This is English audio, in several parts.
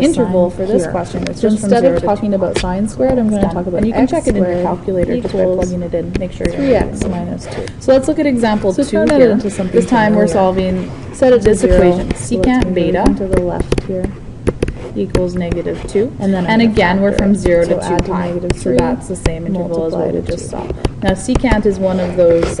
a interval sign for this here. question is So just from instead 0 of to talking 2 about pi. sine squared, I'm going to Done. talk about and you can x check it in your squared calculator just by equals plugging it in. Make sure you're 3x doing it. minus 2. So let's look at example So 2 turn it here. into something This time we're familiar. solving Set it to this 0. equation. So let's Secant move beta everything to the left here. equals negative 2. And then I'm and gonna again, we're factor from it. 0 So to 2 add to pi. negative So 3, that's the same interval as multiply what we to just 2. saw. Now, secant is one of those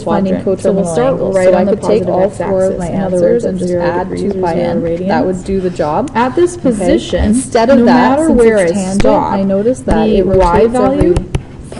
just finding quadrant. coterminal So we'll start angles. right So on I the could take positive all x-axis. four of my In other answers words, and at just 0 add degrees 2 or pi 0 n. radians. That would do the job. At this Okay. position, Instead of no that, matter since where it's I tangent, stop, I noticed that the it y rotates value every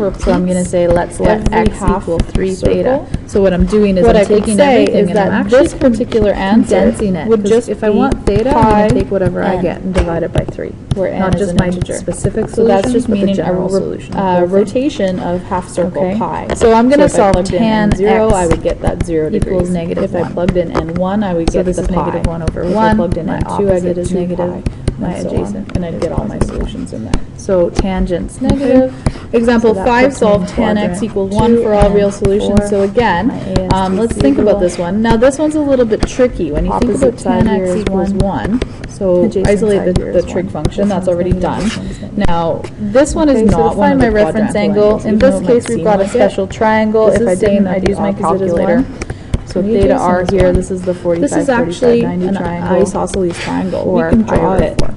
So I'm going to say let's let every x half equal 3 circle. theta. So what I'm doing is What I'm I could taking say everything is and I'm that actually this particular answer condensing it. would 'Cause just if I be want theta, I'm pi going to take whatever I n, get and divide it by 3. where n Not is just an my integer. specific So solution, that's just but the meaning general solution. of the whole thing. rotation of half circle Okay. pi. So I'm gonna if I solve plugged in tan n0, x I would get that 0 degrees. equals negative If I 1. plugged in n1, I would So get this the is pi. negative 1 over If 1. I plugged in My n2, I opposite get is 2 negative pi. my and so on. adjacent, and I'd get all my Positive. solutions in there. So tangents negative. Example So that 5, puts me solve in tan x quadrant equals 2 1 for all and real solutions. 4. So again, My ASTC let's think about rule. this one. Now this one's a little bit tricky. When you think Opposite about tan side here x is equals 1, so Adjacent isolate side here the is trig 1. function, This that's one's already negative, done. this one's negative. Now, this one Okay, is so not to one find of my the reference quadrantal angle, angles. in In this this case, case, we've got a special triangle. This If is I saying didn't, I'd I'd use use my opposite as calculator. 1. So The theta adjacent r is here, 1. this is the 45, This is 45, actually 90 an triangle. isosceles triangle. Or We can pi draw over it. 4.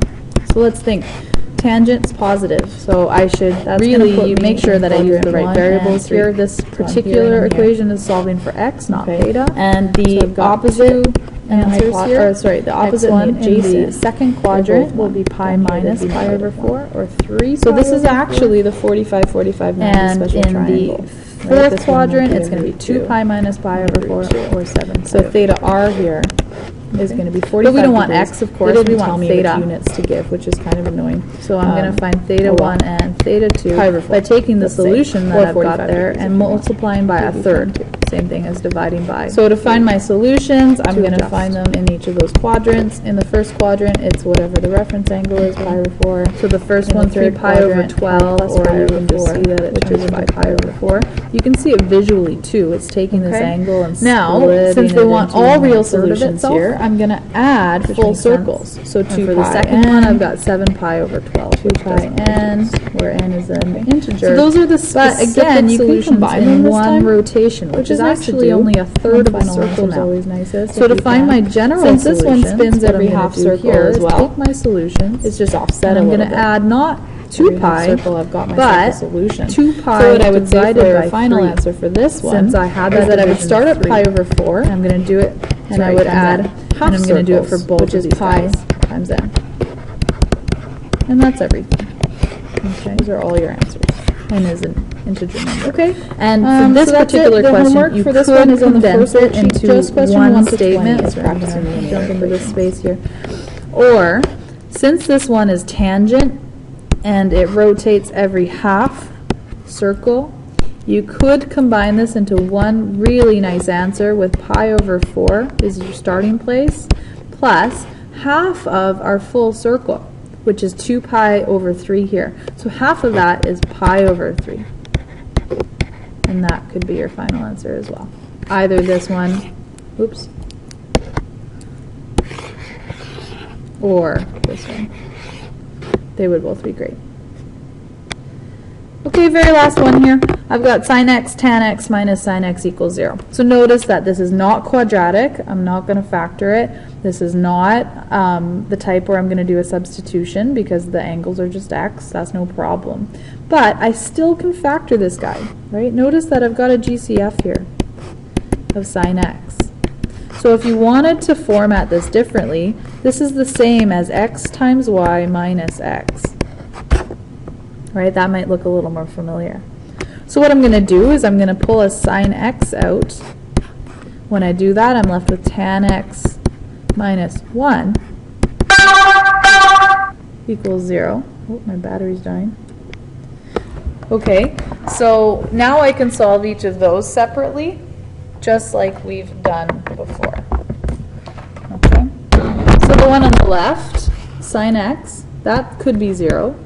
So let's think. Tangent's positive, so I should That's gonna put really me make sure in that I use the quadrant right 1 variables and 3. here. This So I'm here particular and I'm here. equation is solving for x, not Okay. theta. And So the I've got opposite two answers hypo- here, or sorry, the opposite x1 and the in the adjacent, second they're quadrant both will one. be pi Down here, minus they'd be pi over negative 4, or 3 So pi this is over 4. actually the 45, 45, 90 And special in triangle. the Right? fourth This one quadrant, would it's going to be root 2 2. pi minus pi over 4, Root 2. or 7. So theta r here is going to be 45 But we don't want degrees. x, of course, It'll we tell want me theta. which units to give, which is kind of annoying. So I'm going to find theta oh well. 1 and theta 2 Pi over 4, by taking the let's say. solution Or that I've got 45 there degrees and if you want. multiplying by a Would be third. fine Same thing as dividing by. So to find my solutions, I'm To going to adjust. find them in each of those quadrants. In the first quadrant, it's whatever the reference angle is, pi over 4. So the first In the one, 3 third pi over quadrant, 12, plus or pi you over can just 4, see that it which turns is into pi pi over 4. You can see it visually too. It's taking this Okay. angle and Now, splitting since they it want into all real a third of solutions itself, here, I'm going to add which full makes sense. circles. So And 2 for the pi second n, one, I've got 7 pi over 12. 2 pi n, where n is an integer. So those are the But specific again, you can solutions combine them in this one time, rotation, which is nice to actually do. only a third of a Final circle answer is now. always nicest So if to you find can. my general Since this one solutions, spins what every I'm gonna half do circle here as is well, take my solutions. it's just offset and a I'm little going to bit. add not 2 Every half pi, circle I've got myself a but solution. 2 pi So what I would say divided for by a final 3. answer for this one, Since I had is that I would division start of at pi 3. over 4, And I'm going to do it, and I sorry, would times add, n, and half I'm going to do it for circles, both which of is these pi guys. times n. And that's everything. Okay, those are all your answers. N is an integer number. Okay. And for this so that's particular it. The question, homework you for this could one is on the condense first it worksheet. into Just question one 1 to 20 statement. is So I'm practicing going the to linear jump into this equations. space here. Or, since this one is tangent and it rotates every half circle, you could combine this into one really nice answer with pi over 4 is your starting place, plus half of our full circle, which is 2 pi over 3 here. So half of that is pi over 3. And that could be your final answer as well. Either this one, oops, or this one. They would both be great. Okay, very last one here. I've got sine x tan x minus sine x equals 0. So notice that this is not quadratic. I'm not going to factor it. This is not the type where I'm going to do a substitution because the angles are just x. That's no problem. But I still can factor this guy, right? Notice that I've got a GCF here of sine x. So if you wanted to format this differently, this is the same as x times y minus x. Right, that might look a little more familiar. So what I'm going to do is I'm going to pull a sine x out. When I do that, I'm left with tan x minus 1 equals 0. Oh, my battery's dying. Okay, so now I can solve each of those separately, just like we've done before. Okay, so the one on the left, sine x, that could be 0.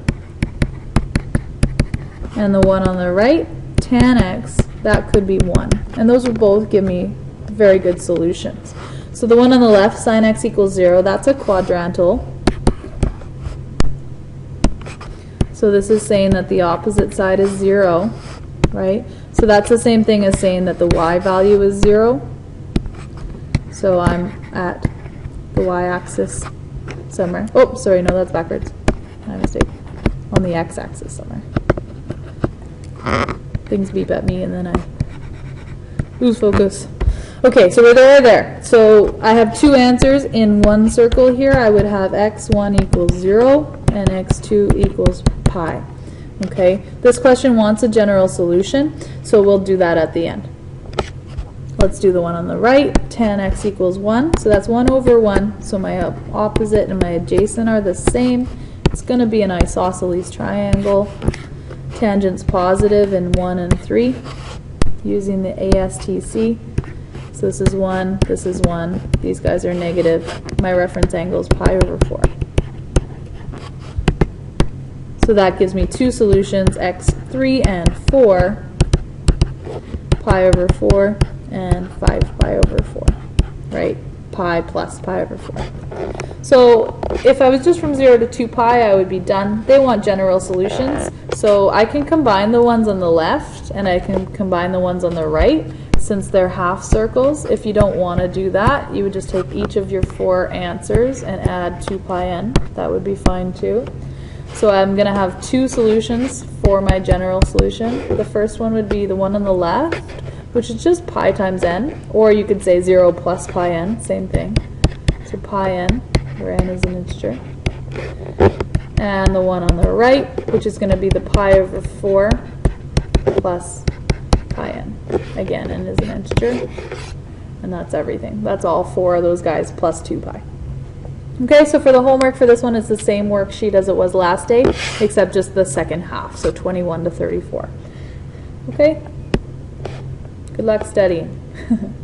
And the one on the right, tan x, that could be 1. And those would both give me very good solutions. So the one on the left, sine x equals 0, that's a quadrantal. So this is saying that the opposite side is 0, right? So that's the same thing as saying that the y value is 0. So I'm at the y-axis somewhere. Oh, sorry, no, that's backwards. My mistake. On the x-axis somewhere. Things beep at me and then I lose focus. Okay, so we're there. So I have two answers in one circle here. I would have x1 equals 0 and x2 equals pi. Okay, this question wants a general solution, so we'll do that at the end. Let's do the one on the right. Tan x equals 1, so that's 1 over 1. So my opposite and my adjacent are the same. It's going to be an isosceles triangle. Tangent's positive in 1 and 3 using the ASTC. So this is 1, this is 1. These guys are negative. My reference angle is pi over 4. So that gives me two solutions, x3 and 4, pi over 4, and 5 pi over 4, right? Pi plus pi over 4. So if I was just from 0 to 2 pi, I would be done. They want general solutions, so I can combine the ones on the left and I can combine the ones on the right since they're half circles. If you don't want to do that, you would just take each of your 4 answers and add 2 pi n. That would be fine too. So I'm going to have two solutions for my general solution. The first one would be the one on the left, which is just pi times n, or you could say 0 plus pi n, same thing. So pi n, where n is an integer. And the one on the right, which is going to be the pi over 4 plus pi n. Again, n is an integer. And that's everything. That's all 4 of those guys plus 2 pi. Okay, so for the homework for this one, it's the same worksheet as it was last day, except just the second half, so 21 to 34. Okay? Good luck studying.